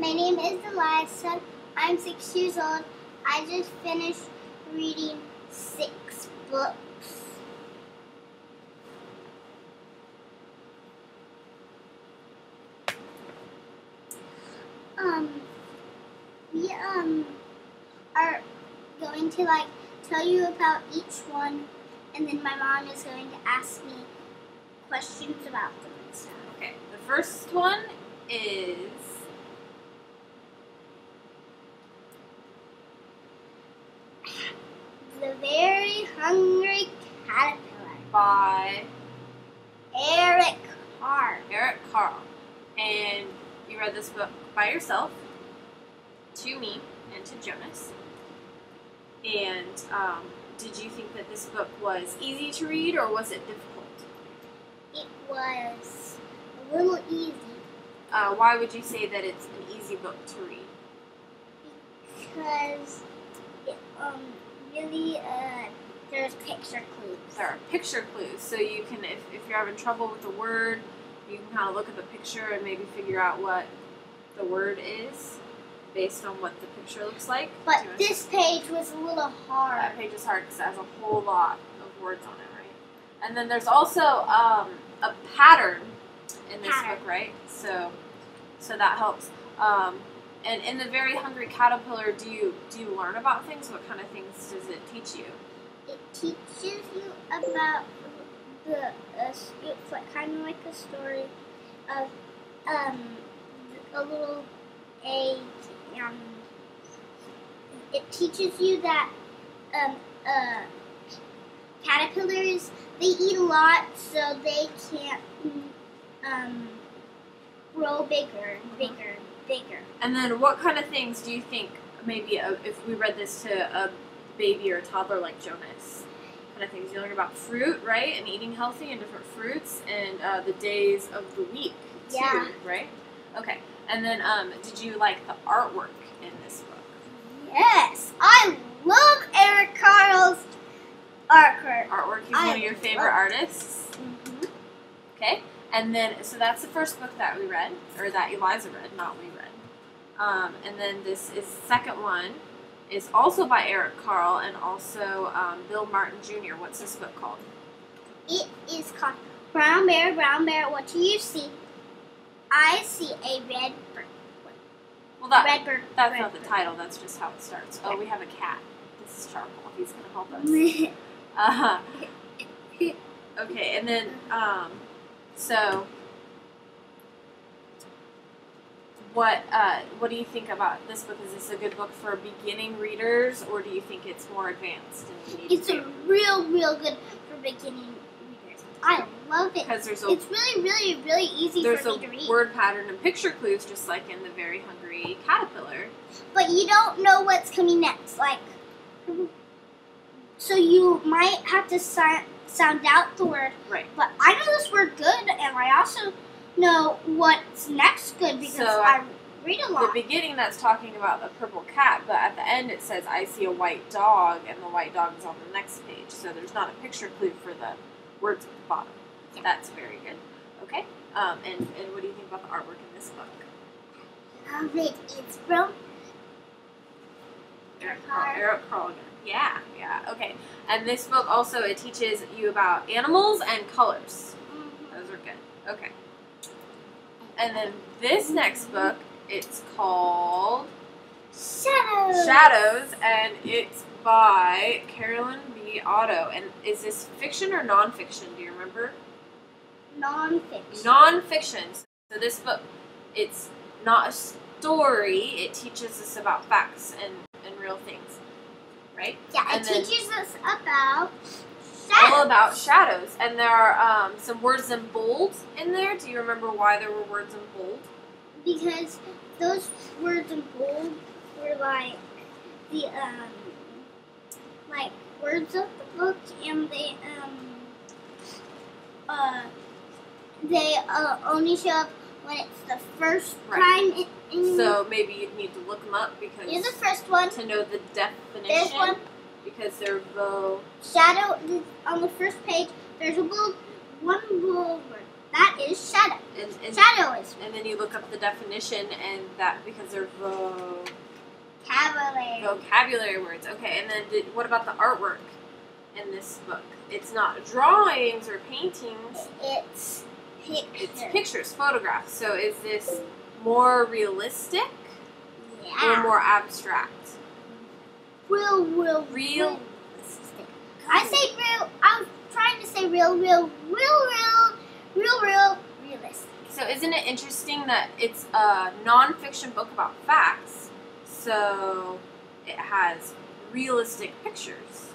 My name is Eliza. I'm 6 years old. I just finished reading 6 books. We are going to tell you about each one, and then my mom is going to ask me questions about them and stuff. Okay, the first one is The Very Hungry Caterpillar by Eric Carle. Eric Carle. And you read this book by yourself, to me, and to Jonas. And did you think that this book was easy to read, or was it difficult? It was a little easy. Why would you say that it's an easy book to read? Because it really there's picture clues. There are picture clues, so you can, if you're having trouble with the word, you can kind of look at the picture and maybe figure out what the word is based on what the picture looks like. But this page was a little hard. That page is hard because it has a whole lot of words on it, right? And then there's also a pattern in this book, right? So that helps. And in The Very Hungry Caterpillar, do you learn about things? What kind of things does it teach you? It teaches you about it's like kind of like a story of a little egg. It teaches you that caterpillars, they eat a lot, so they can't grow bigger and bigger and bigger. And then what kind of things do you think, maybe if we read this to a baby or a toddler like Jonas, what kind of things you learn about fruit, right? And eating healthy and different fruits, and the days of the week too, yeah. Right? Okay. And then did you like the artwork in this book? Yes, I love Eric Carle's artwork. Artwork, he's one of your favorite artists. Mm-hmm. Okay, and then, so that's the first book that we read, or that Eliza read, not we read. And then this is the second one, is also by Eric Carle and also Bill Martin Jr. What's this book called? It is called Brown Bear, What Do You See? I see a red bird. Well, that's red not the bird. title, that's just how it starts. Oh, we have a cat. This is Charcoal. He's going to help us. Okay, and then, so, what do you think about this book? Is this a good book for beginning readers, or do you think it's more advanced? It's a real good for beginning readers. I love it. Because it's really easy for me to read. There's a word pattern and picture clues, just like in The Very Hungry Caterpillar. But you don't know what's coming next, so you might have to sound out the word. Right. But I know this word good, and I also know what's next good because I read a lot. The beginning, that's talking about a purple cat, but at the end it says, I see a white dog, and the white dog is on the next page. So there's not a picture clue for the words at the bottom. Yeah. That's very good. Okay. And what do you think about the artwork in this book? Love it. It's from Eric Carle again. Yeah. Okay. And this book also, it teaches you about animals and colors. Mm-hmm. Those are good. Okay. And then this next book, it's called Shadows, and it's by Carolyn B. Otto. And is this fiction or nonfiction? Do you remember? Nonfiction. Nonfiction. So this book, it's not a story. It teaches us about facts and real things, right? Yeah, it teaches us about shadows. All about shadows. And there are some words in bold in there. Do you remember why there were words in bold? Because those words in bold were like the words of the book, and they only show up when it's the first time. So maybe you'd need to look them up because here's the first one to know the definition. There's one. Because they're both shadow on the first page. There's one bold word. That is shadow. And Shadow is and then you look up the definition, and that because they're vocabulary words. Okay, and then what about the artwork in this book? It's not drawings or paintings. It's pictures. It's pictures, photographs. So is this more realistic or more abstract? Realistic. I say real. I was trying to say real, realistic. So isn't it interesting that it's a non-fiction book about facts? So it has realistic pictures.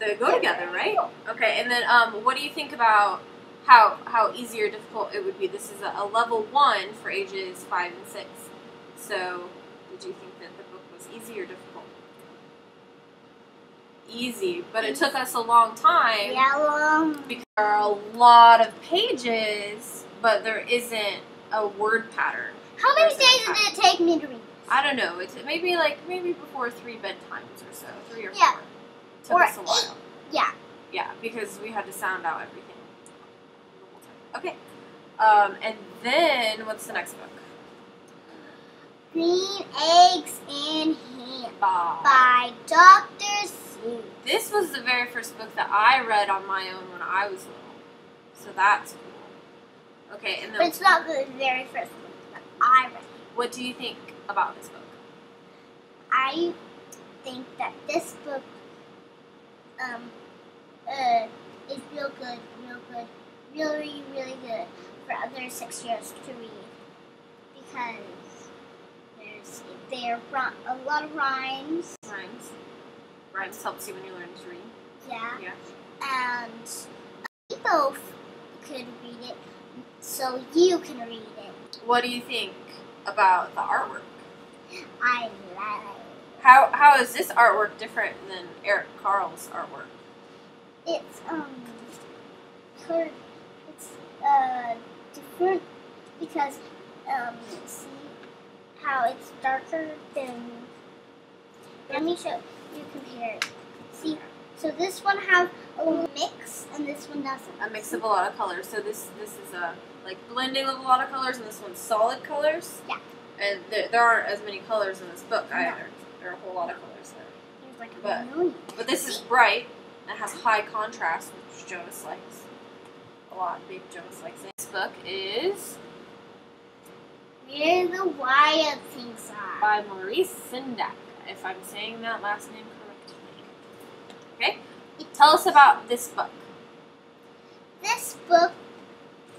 They go together, right? Okay, and then what do you think about how easy or difficult it would be? This is a level 1 for ages 5 and 6. So did you think that the book was easy or difficult? Easy, but it took us a long time. Yeah, long. Because there are a lot of pages, but there isn't a word pattern. How many days did it take me to read? I don't know. It's maybe before 3 bedtimes or so, 3 or 4. Yeah. Took us a while. Yeah. Yeah, because we had to sound out everything the whole time. Okay. And then what's the next book? Green Eggs and Ham By Dr. Seuss. This was the very first book that I read on my own when I was little. So that's cool. Okay, and then But it's not the very first book that I read. What do you think about this book? I think that this book is real good, really, really good for other 6-years to read because there are a lot of rhymes. Rhymes helps you when you're learning to read. Yeah. And we both could read it, so you can read it. What do you think about the artwork? I love it. How is this artwork different than Eric Carle's artwork? It's different because see how it's darker than. Let me show you compare it. See, so this one has a little mix, and this one doesn't. A mix of a lot of colors. So this is a blending of a lot of colors, and this one's solid colors. Yeah. And there aren't as many colors in this book either. There are a whole lot of colors there. There's like a million. But this is bright and has high contrast, which Jonas likes a lot. Big Jonas likes it. This book is Where the Wild Things Are by Maurice Sendak, if I'm saying that last name correctly. Okay? Tell us about this book. This book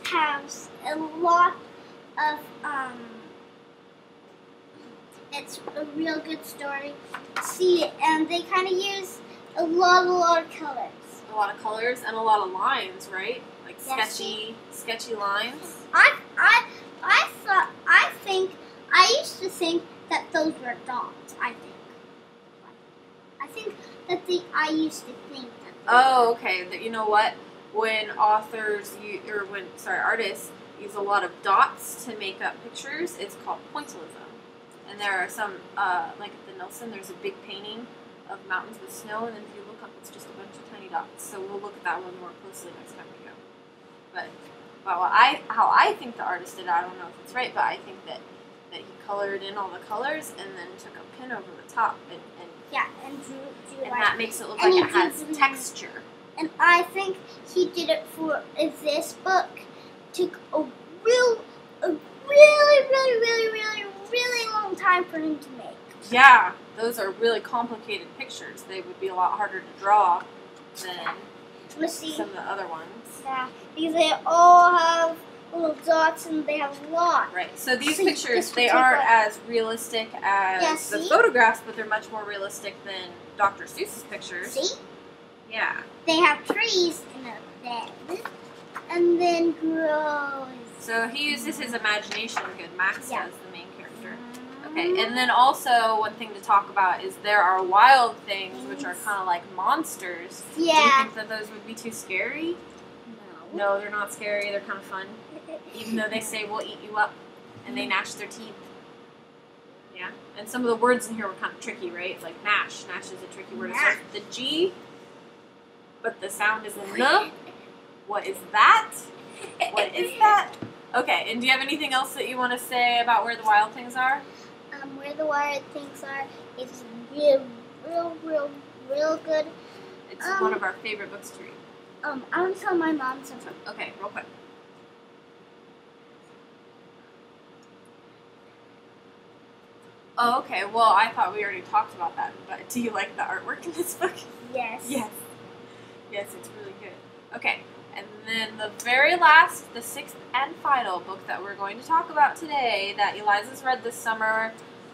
has a lot of it's a real good story. See, and they kind of use a lot of colors. A lot of colors and a lot of lines, right? Like Yes, sketchy lines. I used to think that those were dots. I think that I used to think that. Oh, okay. You know what? When artists use a lot of dots to make up pictures, it's called pointillism. And there are some, like at the Nelson, there's a big painting of mountains with snow, and then if you look up, it's just a bunch of tiny dots. So we'll look at that one more closely next time we go. But how I think the artist did it, I don't know if it's right, but I think that he colored in all the colors and then took a pin over the top and drew and like, that makes it look like it has drew, texture. And I think he did it for this book. Took a really long time for him to make. Yeah, those are really complicated pictures. They would be a lot harder to draw than some of the other ones. Yeah, because they all have little dots and they have a lot. Right. So these pictures, they aren't as realistic as the photographs, but they're much more realistic than Dr. Seuss's pictures. See? Yeah. They have trees in a bed, and then grows. So he uses his imagination good. Max does, the main character. Okay, and then also one thing to talk about is there are wild things, which are kind of like monsters. Yeah. Do you think that those would be too scary? No, they're not scary. They're kind of fun. Even though they say, we'll eat you up, and they gnash their teeth. Yeah. And some of the words in here were kind of tricky, right? Like gnash. Gnash is a tricky word. It starts with the G, but the sound is in the. What is that? What is that? Okay, and do you have anything else that you want to say about Where the Wild Things Are? Where the Wild Things Are is real good. It's one of our favorite books to read. I want to tell my mom something. Okay, real quick. Oh, okay. Well, I thought we already talked about that. But do you like the artwork in this book? Yes. Yes. Yes, it's really good. Okay, and then the very last, the sixth and final book that we're going to talk about today that Eliza's read this summer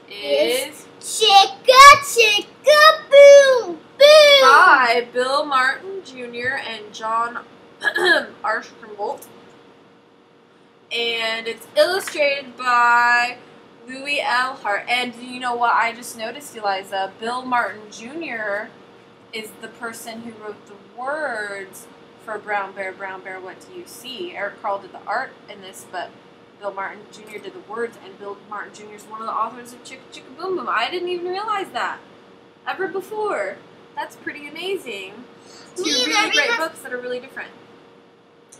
is Chicka Boom Boom by Bill Martin Jr. and John Archambault. And it's illustrated by Louis L. Hart. And you know what I just noticed, Eliza? Bill Martin Jr. is the person who wrote the words for Brown Bear, What Do You See? Eric Carle did the art in this, but Bill Martin Jr. did the words, and Bill Martin Jr. is one of the authors of Chicka Chicka Boom Boom. I didn't even realize that ever before. That's pretty amazing. Two really great books that are really different.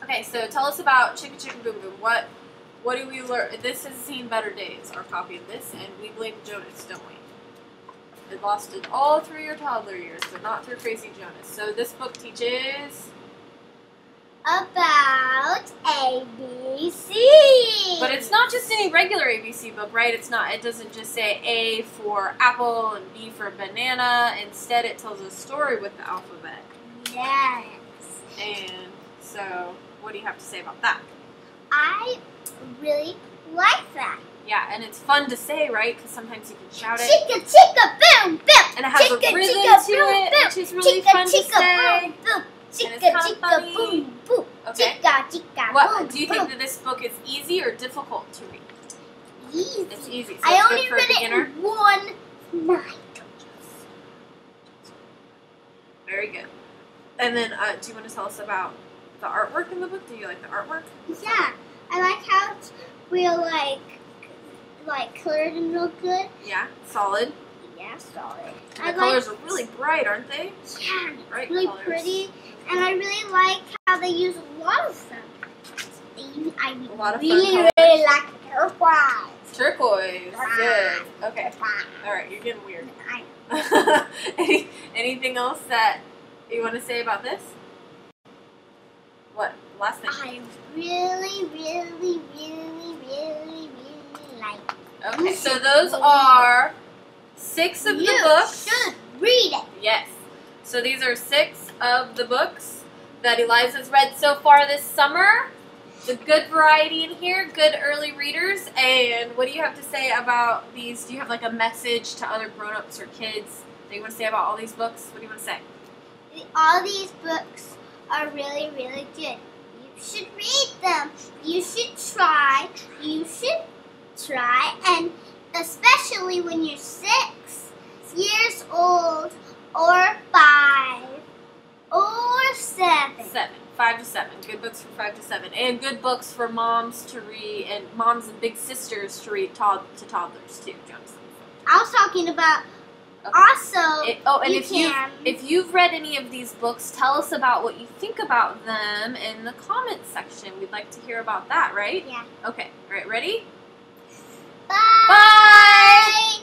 Okay, so tell us about Chicka Chicka Boom Boom. What do we learn? This has seen better days, our copy of this, and we blame Jonas, don't we? It lost it all through your toddler years, but not through Crazy Jonas. So this book teaches about ABC. But it's not just any regular ABC book, right? It's not. It doesn't just say A for apple and B for banana. Instead, it tells a story with the alphabet. Yes. And so, what do you have to say about that? I really like that. Yeah, and it's fun to say, right? Because sometimes you can shout it. Chicka Chicka Boom Boom. And it has chicka, a rhythm chicka, to boom, it, boom. which is really chicka, fun chicka, to say. Boom, boom. And it's Chicka kinda Chicka funny. Boom Boom. Okay. Chicka Chicka What Boom do you think that this book is easy or difficult to read? Easy. It's easy. So I it's only good for read a beginner. it in one night. Very good. And then, do you want to tell us about the artwork in the book? Do you like the artwork? Yeah, I like how it's real, like colored and real good. Yeah, solid. Yeah, solid. And the colors are really bright, aren't they? Yeah, Bright really colors. pretty, and I really like how they use a lot of them. A lot of really, fun really like turquoise. Turquoise. Good. Okay. All right, you're getting weird. Anything else that you want to say about this? What? Last thing. I really like it. Okay, so those are 6 of the books. You should read it. Yes. So these are 6 of the books that Eliza's read so far this summer. It's a good variety in here, good early readers. And what do you have to say about these? Do you have like a message to other grown-ups or kids that you want to say about all these books? What do you want to say? All these books are really, really good. You should read them. You should try. And especially when you're 6 years old or 5 or 7. 5 to 7. Good books for 5 to 7. And good books for moms to read, and moms and big sisters to read to toddlers too, Jonas. I was talking about if you've read any of these books, tell us about what you think about them in the comments section. We'd like to hear about that, right? Yeah. Okay. All right, ready? Bye. Bye.